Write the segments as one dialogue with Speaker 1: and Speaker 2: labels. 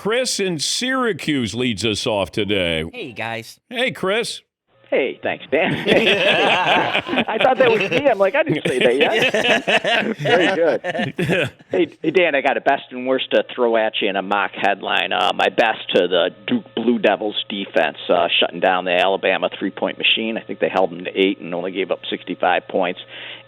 Speaker 1: Chris in Syracuse leads us off today.
Speaker 2: Hey, guys.
Speaker 1: Hey, Chris.
Speaker 3: Hey, thanks, Dan. I thought that was me. I'm like, I didn't say that yet. Very good. Hey, Dan, I got a best and worst to throw at you in a mock headline. My best to the Duke Blue Devils defense, shutting down the Alabama three-point machine. I think they held them to 8 and only gave up 65 points.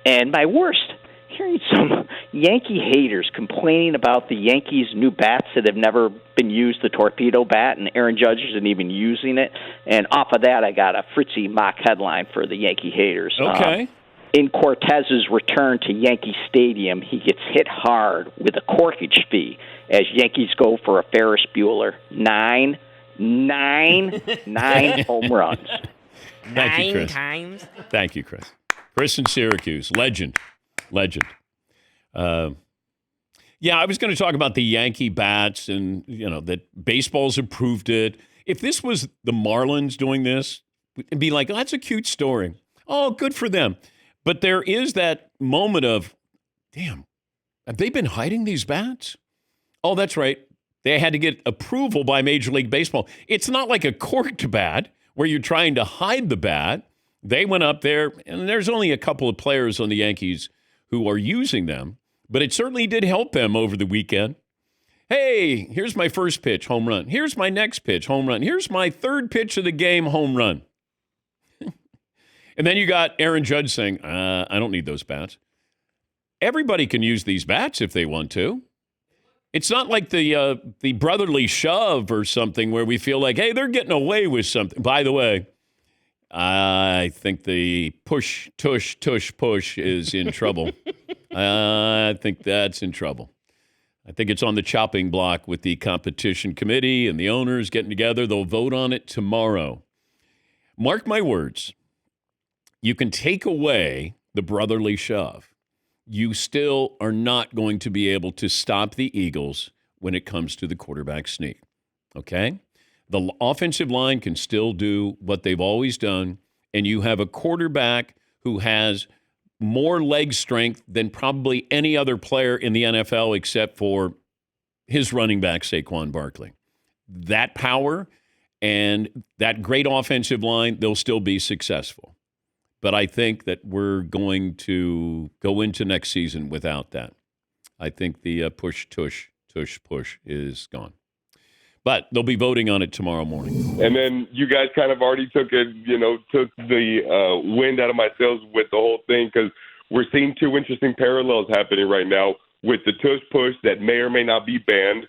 Speaker 3: And my worst, hearing some Yankee haters complaining about the Yankees' new bats that have never been used, the Torpedo bat, and Aaron Judge isn't even using it. And off of that, I got a Fritzy mock headline for the Yankee haters.
Speaker 1: Okay.
Speaker 3: In Cortez's return to Yankee Stadium, he gets hit hard with a corkage fee as Yankees go for a Ferris Bueller. Nine home runs.
Speaker 1: Thank you, Chris.
Speaker 2: 9 times?
Speaker 1: Thank you, Chris. Chris in Syracuse. Legend. Yeah, I was going to talk about the Yankee bats and, that baseball's improved it. If this was the Marlins doing this, it'd be like, oh, that's a cute story. Oh, good for them. But there is that moment of, damn, have they been hiding these bats? Oh, that's right. They had to get approval by Major League Baseball. It's not like a corked bat where you're trying to hide the bat. They went up there, and there's only a couple of players on the Yankees who are using them, but it certainly did help them over the weekend. Hey, here's my first pitch, home run. Here's my next pitch, home run. Here's my third pitch of the game, home run. And then you got Aaron Judge saying, I don't need those bats. Everybody can use these bats if they want to. It's not like the brotherly shove or something where we feel like, hey, they're getting away with something. By the way, I think the push is in trouble. I think that's in trouble. I think it's on the chopping block with the competition committee and the owners getting together. They'll vote on it tomorrow. Mark my words. You can take away the brotherly shove. You still are not going to be able to stop the Eagles when it comes to the quarterback sneak. Okay? The offensive line can still do what they've always done, and you have a quarterback who has more leg strength than probably any other player in the NFL except for his running back, Saquon Barkley. That power and that great offensive line, they'll still be successful. But I think that we're going to go into next season without that. I think the push is gone. But they'll be voting on it tomorrow morning.
Speaker 4: And then you guys kind of already took the wind out of my sails with the whole thing, because we're seeing two interesting parallels happening right now with the Tush push that may or may not be banned,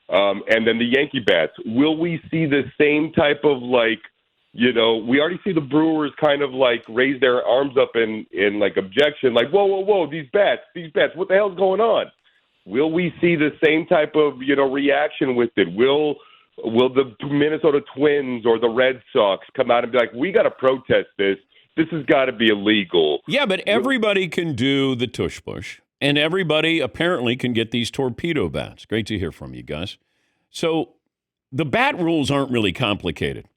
Speaker 4: and then the Yankee bats. Will we see the same type of we already see the Brewers kind of raise their arms up in objection, like, whoa, these bats, what the hell's going on? Will we see the same type of, reaction with it? Will the Minnesota Twins or the Red Sox come out and be like, we got to protest this. This has got to be illegal.
Speaker 1: Yeah, but everybody can do the tush push, and everybody apparently can get these torpedo bats. Great to hear from you guys. So the bat rules aren't really complicated.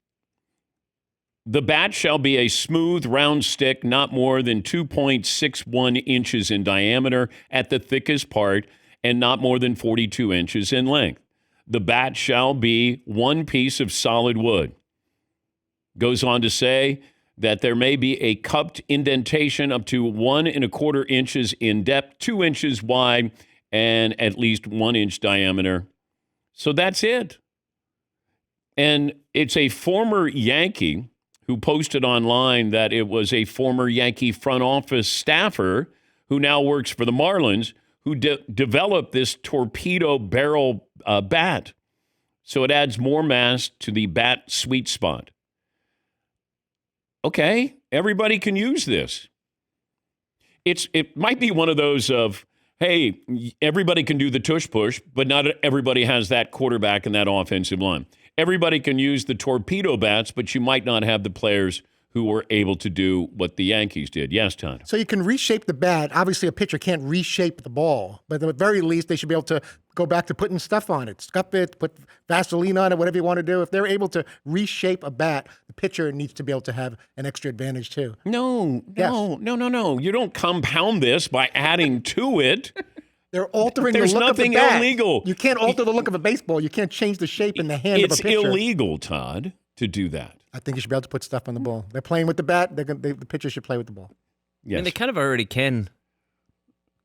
Speaker 1: The bat shall be a smooth, round stick, not more than 2.61 inches in diameter at the thickest part, and not more than 42 inches in length. The bat shall be one piece of solid wood. Goes on to say that there may be a cupped indentation up to 1 1/4 inches in depth, 2 inches wide, and at least 1 inch diameter. So that's it. And it's a former Yankee who posted online that it was a former Yankee front office staffer who now works for the Marlins who developed this torpedo barrel bat. So it adds more mass to the bat sweet spot. Okay, everybody can use this. It might be one of those of, hey, everybody can do the tush push, but not everybody has that quarterback and that offensive line. Everybody can use the torpedo bats, but you might not have the players who were able to do what the Yankees did. Yes, Todd?
Speaker 5: So you can reshape the bat. Obviously, a pitcher can't reshape the ball, but at the very least, they should be able to go back to putting stuff on it, scuff it, put Vaseline on it, whatever you want to do. If they're able to reshape a bat, the pitcher needs to be able to have an extra advantage too.
Speaker 1: No. You don't compound this by adding to it.
Speaker 5: They're altering
Speaker 1: There's
Speaker 5: the look of the
Speaker 1: nothing
Speaker 5: bat.
Speaker 1: illegal.
Speaker 5: You can't alter the look of a baseball. You can't change the shape and the hand of a
Speaker 1: It's
Speaker 5: pitcher.
Speaker 1: illegal, Todd, to do that.
Speaker 5: I think you should be able to put stuff on the ball. They're playing with the bat. The pitcher should play with the ball.
Speaker 1: Yes.
Speaker 2: And they kind of already can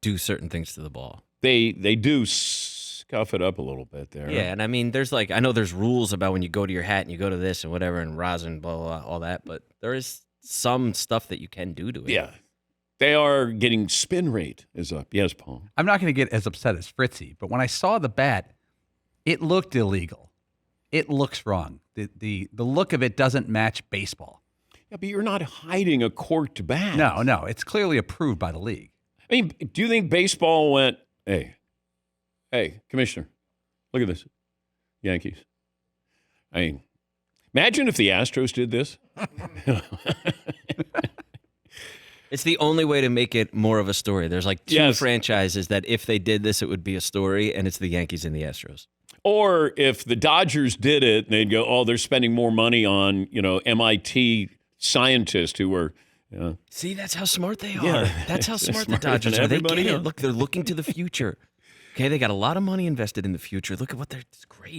Speaker 2: do certain things to the ball.
Speaker 1: They do scuff it up a little bit there.
Speaker 2: Yeah, and I mean, I know there's rules about when you go to your hat and you go to this and whatever and rosin, blah, blah, blah, all that, but there is some stuff that you can do to it.
Speaker 1: Yeah. They are getting spin rate is up. Yes, Paul.
Speaker 6: I'm not going to get as upset as Fritzy, but when I saw the bat, it looked illegal. It looks wrong. The look of it doesn't match baseball.
Speaker 1: Yeah, but you're not hiding a corked bat.
Speaker 6: No, it's clearly approved by the league.
Speaker 1: I mean, do you think baseball went, hey, Commissioner, look at this, Yankees. I mean, imagine if the Astros did this.
Speaker 2: It's the only way to make it more of a story. There's like two franchises that if they did this, it would be a story, and it's the Yankees and the Astros.
Speaker 1: Or if the Dodgers did it, they'd go, oh, they're spending more money on, MIT scientists who were.
Speaker 2: See, that's how smart they are.
Speaker 1: Yeah.
Speaker 2: That's how smart the
Speaker 1: Smarter than
Speaker 2: Dodgers are. They
Speaker 1: everybody
Speaker 2: get it.
Speaker 1: else.
Speaker 2: Look, they're looking to the future. Okay, they got a lot of money invested in the future. Look at what it's great.